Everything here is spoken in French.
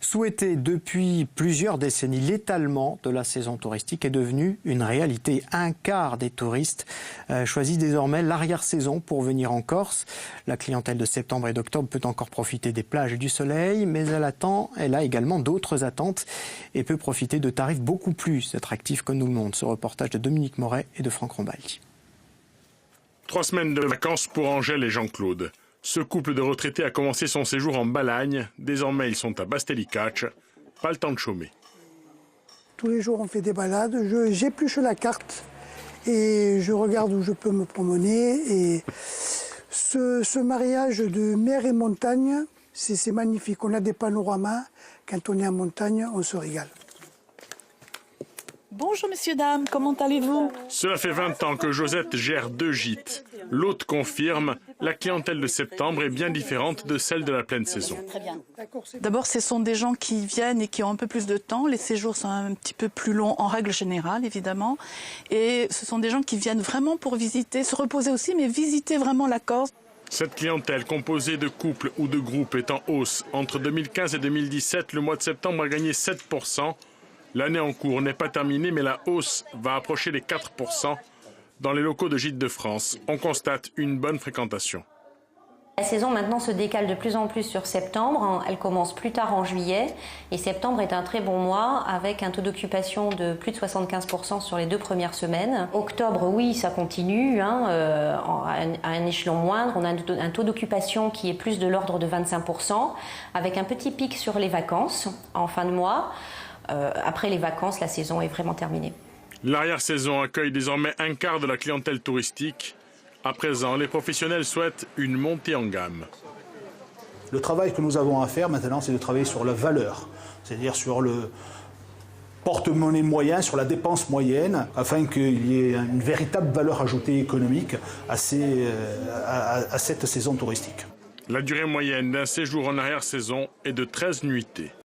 Souhaité depuis plusieurs décennies, l'étalement de la saison touristique est devenu une réalité. Un quart des touristes choisissent désormais l'arrière-saison pour venir en Corse. La clientèle de septembre et d'octobre peut encore profiter des plages et du soleil, mais elle a également d'autres attentes et peut profiter de tarifs beaucoup plus attractifs que nous le montre ce reportage de Dominique Moret et de Franck Rombaldi. 3 semaines de vacances pour Angèle et Jean-Claude. Ce couple de retraités a commencé son séjour en Balagne. Désormais, ils sont à Bastelicac. Pas le temps de chômer. Tous les jours, on fait des balades. J'épluche la carte et je regarde où je peux me promener. Et ce mariage de mer et montagne, c'est magnifique. On a des panoramas. Quand on est en montagne, on se régale. Bonjour messieurs, dames, comment allez-vous? Cela fait 20 ans que Josette gère 2 gîtes. L'hôte confirme, la clientèle de septembre est bien différente de celle de la pleine saison. D'abord, ce sont des gens qui viennent et qui ont un peu plus de temps. Les séjours sont un petit peu plus longs en règle générale, évidemment. Et ce sont des gens qui viennent vraiment pour visiter, se reposer aussi, mais visiter vraiment la Corse. Cette clientèle composée de couples ou de groupes est en hausse. Entre 2015 et 2017, le mois de septembre a gagné 7%. L'année en cours n'est pas terminée, mais la hausse va approcher les 4%. Dans les locaux de Gîtes de France, on constate une bonne fréquentation. La saison maintenant se décale de plus en plus sur septembre. Elle commence plus tard en juillet. Et septembre est un très bon mois avec un taux d'occupation de plus de 75% sur les 2 premières semaines. Octobre, oui, ça continue, à un échelon moindre. On a un taux d'occupation qui est plus de l'ordre de 25%, avec un petit pic sur les vacances en fin de mois. Après les vacances, la saison est vraiment terminée. L'arrière-saison accueille désormais un quart de la clientèle touristique. À présent, les professionnels souhaitent une montée en gamme. Le travail que nous avons à faire maintenant, c'est de travailler sur la valeur, c'est-à-dire sur le porte-monnaie moyen, sur la dépense moyenne, afin qu'il y ait une véritable valeur ajoutée économique à cette saison touristique. La durée moyenne d'un séjour en arrière-saison est de 13 nuitées.